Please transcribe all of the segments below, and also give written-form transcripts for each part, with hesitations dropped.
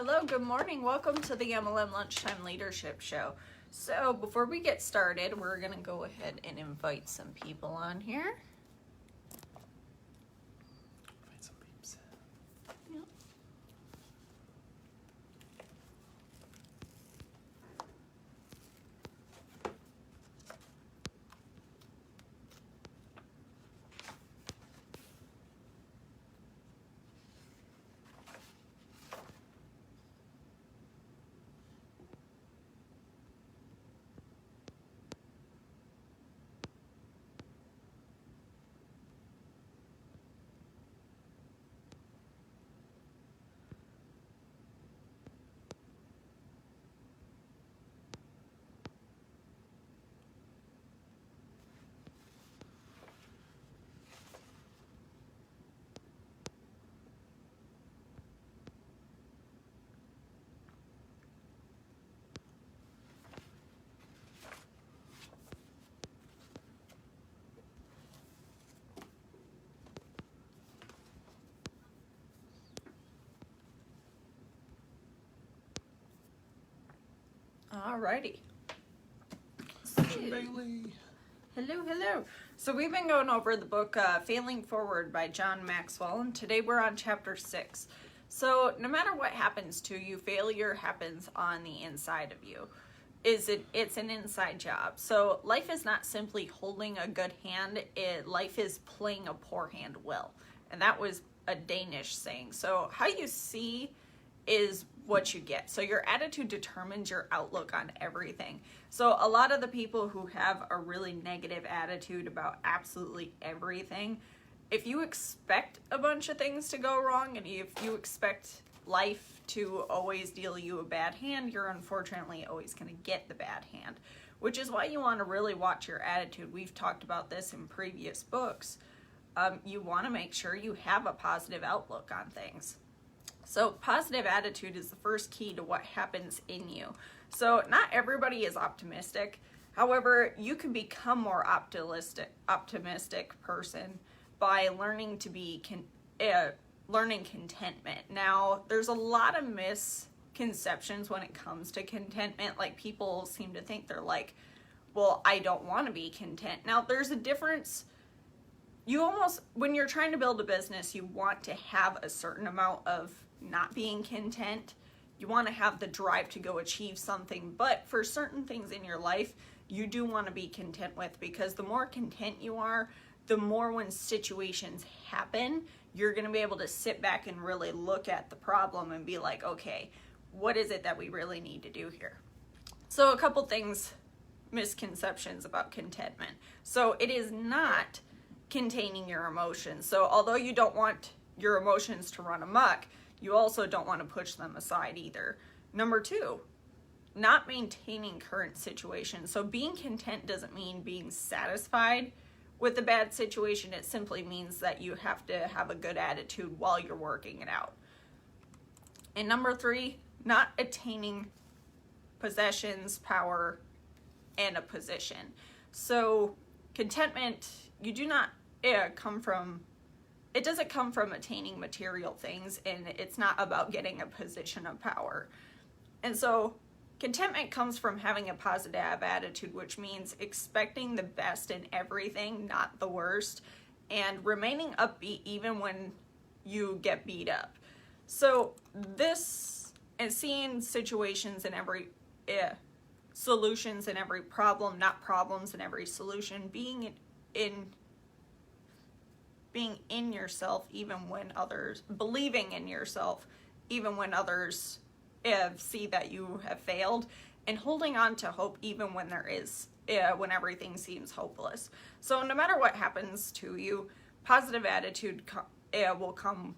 Hello, good morning. Welcome to the MLM Lunchtime Leadership Show. So before we get started, we're going to go ahead and invite some people on here. Invite some peeps. Yep. Alrighty. Bailey. Hello. So we've been going over the book Failing Forward by John Maxwell, and today we're on chapter 6. So no matter what happens to you, failure happens on the inside of you. It's an inside job. So life is not simply holding a good hand, life is playing a poor hand well. And that was a Danish saying. So how you see is what you get. So your attitude determines your outlook on everything. So a lot of the people who have a really negative attitude about absolutely everything, if you expect a bunch of things to go wrong and if you expect life to always deal you a bad hand, you're unfortunately always going to get the bad hand, which is why you want to really watch your attitude. We've talked about this in previous books. You want to make sure you have a positive outlook on things. So positive attitude is the first key to what happens in you. So not everybody is optimistic. However, you can become more optimistic person by learning to be learning contentment. Now, there's a lot of misconceptions when it comes to contentment. Like, people seem to think they're like, well, I don't want to be content. Now, there's a difference. When you're trying to build a business, you want to have a certain amount of not being content. You want to have the drive to go achieve something, but for certain things in your life, you do want to be content with, because the more content you are, the more when situations happen, you're going to be able to sit back and really look at the problem and be like, okay, what is it that we really need to do here? So a couple things, misconceptions about contentment. So it is not containing your emotions. So although you don't want your emotions to run amok, you also don't want to push them aside either. Number 2, not maintaining current situation. So being content doesn't mean being satisfied with a bad situation. It simply means that you have to have a good attitude while you're working it out. And number 3, not attaining possessions, power, and a position. So contentment, you do not it doesn't come from attaining material things, and it's not about getting a position of power. And so contentment comes from having a positive attitude, which means expecting the best in everything, not the worst, and remaining upbeat even when you get beat up. So this, and seeing situations in every solutions in every problem, not problems in every solution, being in yourself even when others, believing in yourself even when others see that you have failed, and holding on to hope even when when everything seems hopeless. So no matter what happens to you, positive attitude will come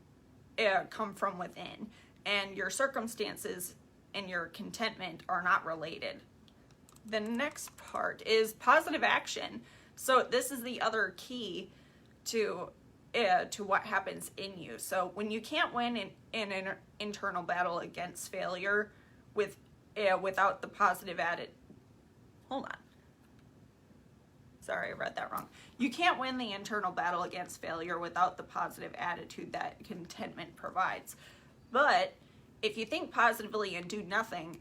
from within, and your circumstances and your contentment are not related. The next part is positive action. So this is the other key to what happens in you. So when you can't win in an internal battle against failure without the positive attitude, hold on. Sorry, I read that wrong. You can't win the internal battle against failure without the positive attitude that contentment provides. But if you think positively and do nothing,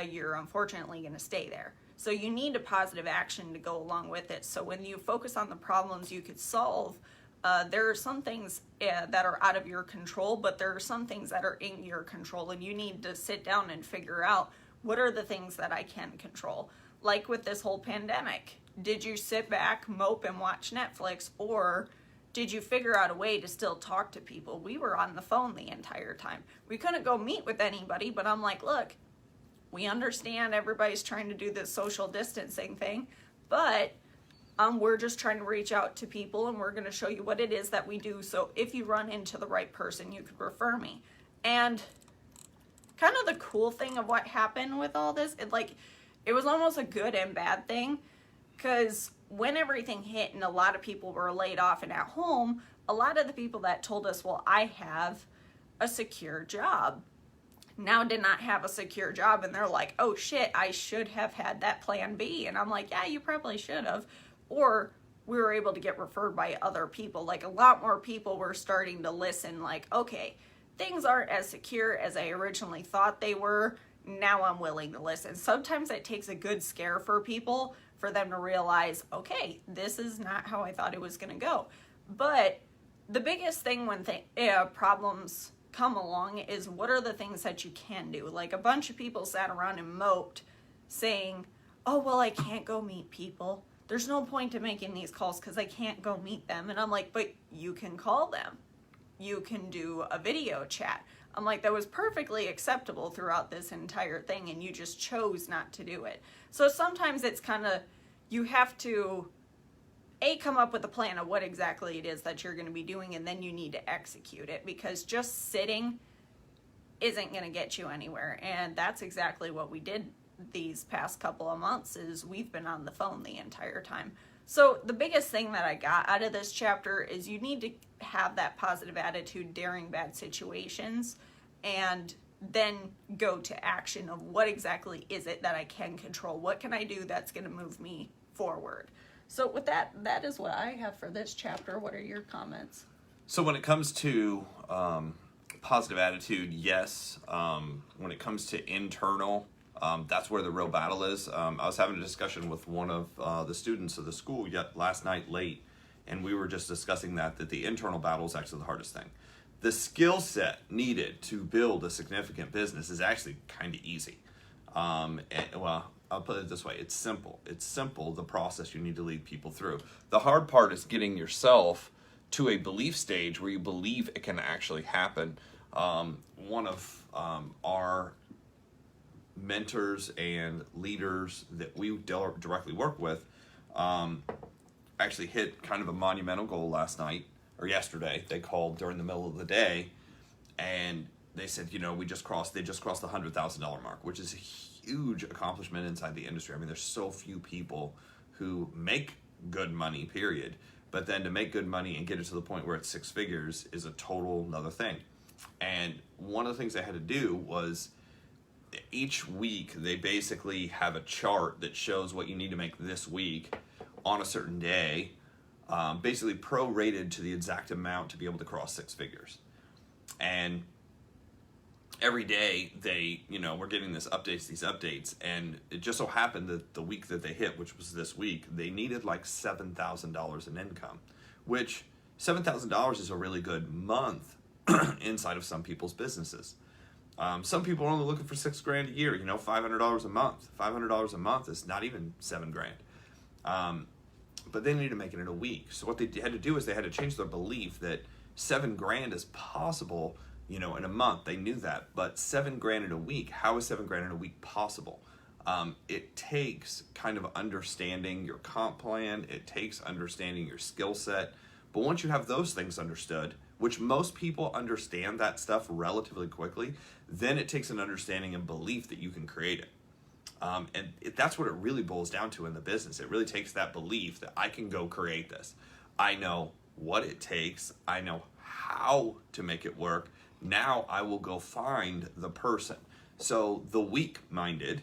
you're unfortunately going to stay there. So you need a positive action to go along with it. So when you focus on the problems you could solve, there are some things that are out of your control, but there are some things that are in your control, and you need to sit down and figure out what are the things that I can control. Like with this whole pandemic, did you sit back, mope, and watch Netflix, or did you figure out a way to still talk to people? We were on the phone the entire time. We couldn't go meet with anybody, but I'm like, look, we understand everybody's trying to do this social distancing thing, but we're just trying to reach out to people, and we're going to show you what it is that we do. So if you run into the right person, you could refer me. And kind of the cool thing of what happened with all this, it was almost a good and bad thing, because when everything hit and a lot of people were laid off and at home, a lot of the people that told us, well, I have a secure job, now did not have a secure job, and they're like, oh shit, I should have had that plan B. And I'm like, yeah, you probably should have. Or we were able to get referred by other people. Like, a lot more people were starting to listen, like, okay, things aren't as secure as I originally thought they were. Now I'm willing to listen. Sometimes it takes a good scare for people for them to realize, okay, this is not how I thought it was going to go. But the biggest thing when problems come along is, what are the things that you can do? Like, a bunch of people sat around and moped saying, oh, well, I can't go meet people. There's no point to making these calls because I can't go meet them. And I'm like, but you can call them. You can do a video chat. I'm like, that was perfectly acceptable throughout this entire thing, and you just chose not to do it. So sometimes it's kind of, you have to, come up with a plan of what exactly it is that you're going to be doing, and then you need to execute it, because just sitting isn't going to get you anywhere. And that's exactly what we did these past couple of months, is we've been on the phone the entire time. So the biggest thing that I got out of this chapter is you need to have that positive attitude during bad situations, and then go to action of what exactly is it that I can control? What can I do that's going to move me forward? So with that, that is what I have for this chapter. What are your comments? So when it comes to positive attitude, yes. When it comes to internal, that's where the real battle is. I was having a discussion with one of the students of the school last night late, and we were just discussing that the internal battle is actually the hardest thing. The skill set needed to build a significant business is actually kind of easy. Well, I'll put it this way. It's simple. It's simple, the process you need to lead people through. The hard part is getting yourself to a belief stage where you believe it can actually happen. One of our mentors and leaders that we directly work with actually hit kind of a monumental goal last night, or yesterday. They called during the middle of the day, and they said, they just crossed the $100,000 mark, which is a huge accomplishment inside the industry. I mean, there's so few people who make good money, period. But then to make good money and get it to the point where it's six figures is a total another thing. And one of the things they had to do was, each week they basically have a chart that shows what you need to make this week on a certain day, basically prorated to the exact amount to be able to cross six figures. And every day they, we're getting these updates, and it just so happened that the week that they hit, which was this week, they needed like $7,000 in income, which $7,000 is a really good month inside of some people's businesses. Some people are only looking for $6,000 a year, $500 a month. $500 a month is not even $7,000. But they needed to make it in a week. So what they had to do is they had to change their belief that $7,000 is possible, in a month. They knew that, but $7,000 in a week, how is $7,000 in a week possible? It takes kind of understanding your comp plan. It takes understanding your skill set. But once you have those things understood, which most people understand that stuff relatively quickly, then it takes an understanding and belief that you can create it. That's what it really boils down to in the business. It really takes that belief that I can go create this. I know what it takes. I know how to make it work. Now I will go find the person. So the weak-minded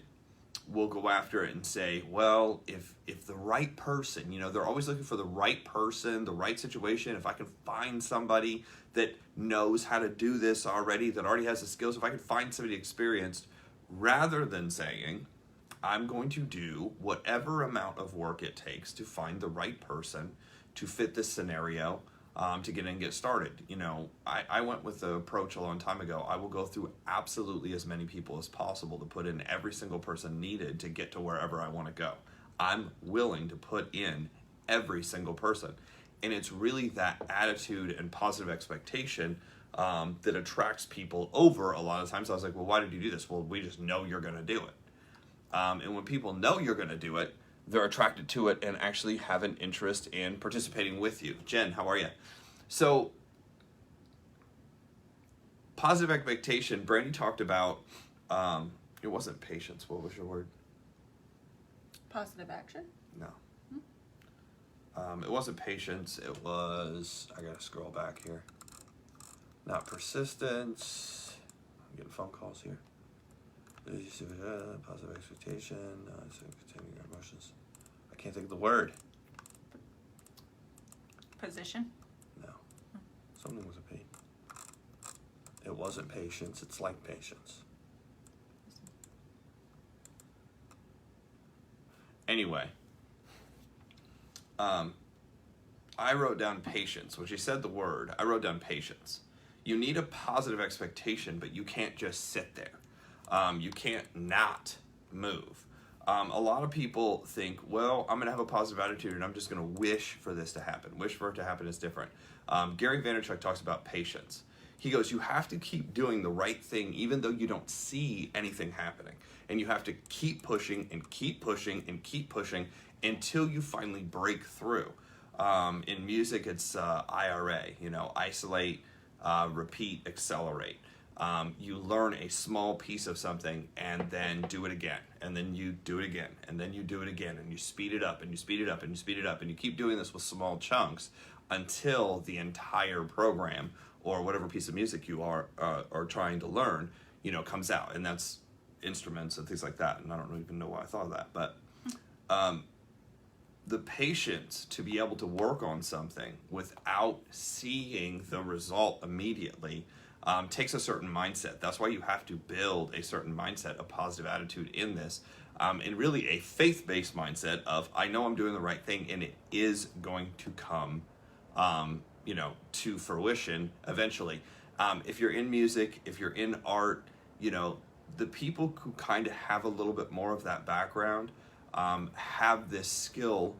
will go after it and say, well, if the right person, they're always looking for the right person, the right situation. If I can find somebody that knows how to do this already, that already has the skills, if I can find somebody experienced, rather than saying, I'm going to do whatever amount of work it takes to find the right person to fit this scenario, to get in and get started. I went with the approach a long time ago. I will go through absolutely as many people as possible to put in every single person needed to get to wherever I want to go. I'm willing to put in every single person. And it's really that attitude and positive expectation that attracts people over a lot of times. I was like, well, why did you do this? Well, we just know you're going to do it. And when people know you're going to do it, they're attracted to it and actually have an interest in participating with you. Jen, how are you? So, positive expectation, Brandy talked about, it wasn't patience. What was your word? Positive action? No. It wasn't patience. It was, I got to scroll back here. Not persistence. I'm getting phone calls here. Positive expectation, containing your emotions. I can't think of the word. Position? No. Something was a pain. It wasn't patience. It's like patience. Anyway. I wrote down patience. When she said the word, I wrote down patience. You need a positive expectation, but you can't just sit there. You can't not move. A lot of people think, well, I'm going to have a positive attitude and I'm just going to wish for this to happen. Wish for it to happen is different. Gary Vaynerchuk talks about patience. He goes, you have to keep doing the right thing even though you don't see anything happening. And you have to keep pushing and keep pushing and keep pushing until you finally break through. In music, it's IRA, isolate, repeat, accelerate. You learn a small piece of something and then do it again, and then you do it again, and then you do it again, and you speed it up, and you speed it up, and you speed it up, and you keep doing this with small chunks until the entire program or whatever piece of music you are trying to learn, comes out. And that's instruments and things like that. And I don't even know why I thought of that, but the patience to be able to work on something without seeing the result immediately takes a certain mindset. That's why you have to build a certain mindset, a positive attitude in this, and really a faith-based mindset of, I know I'm doing the right thing and it is going to come, to fruition eventually. If you're in music, if you're in art, the people who kind of have a little bit more of that background have this skill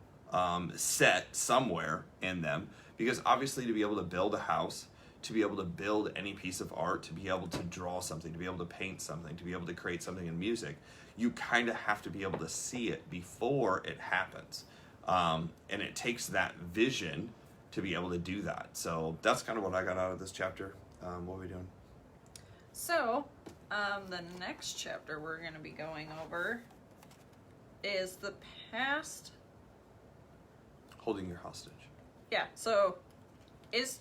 set somewhere in them, because obviously to be able to build a house, to be able to build any piece of art, to be able to draw something, to be able to paint something, to be able to create something in music, you kind of have to be able to see it before it happens. And it takes that vision to be able to do that. So that's kind of what I got out of this chapter. What are we doing? So, the next chapter we're going to be going over is the past. Holding your hostage. Yeah, so is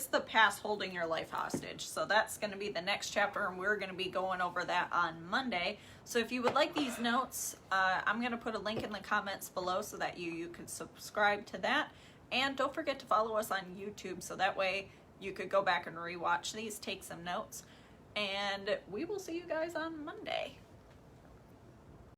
the past holding your life hostage? So that's going to be the next chapter, and we're going to be going over that on Monday. So if you would like these notes, I'm going to put a link in the comments below so that you could subscribe to that. And don't forget to follow us on YouTube, so that way you could go back and rewatch these, take some notes, and we will see you guys on Monday.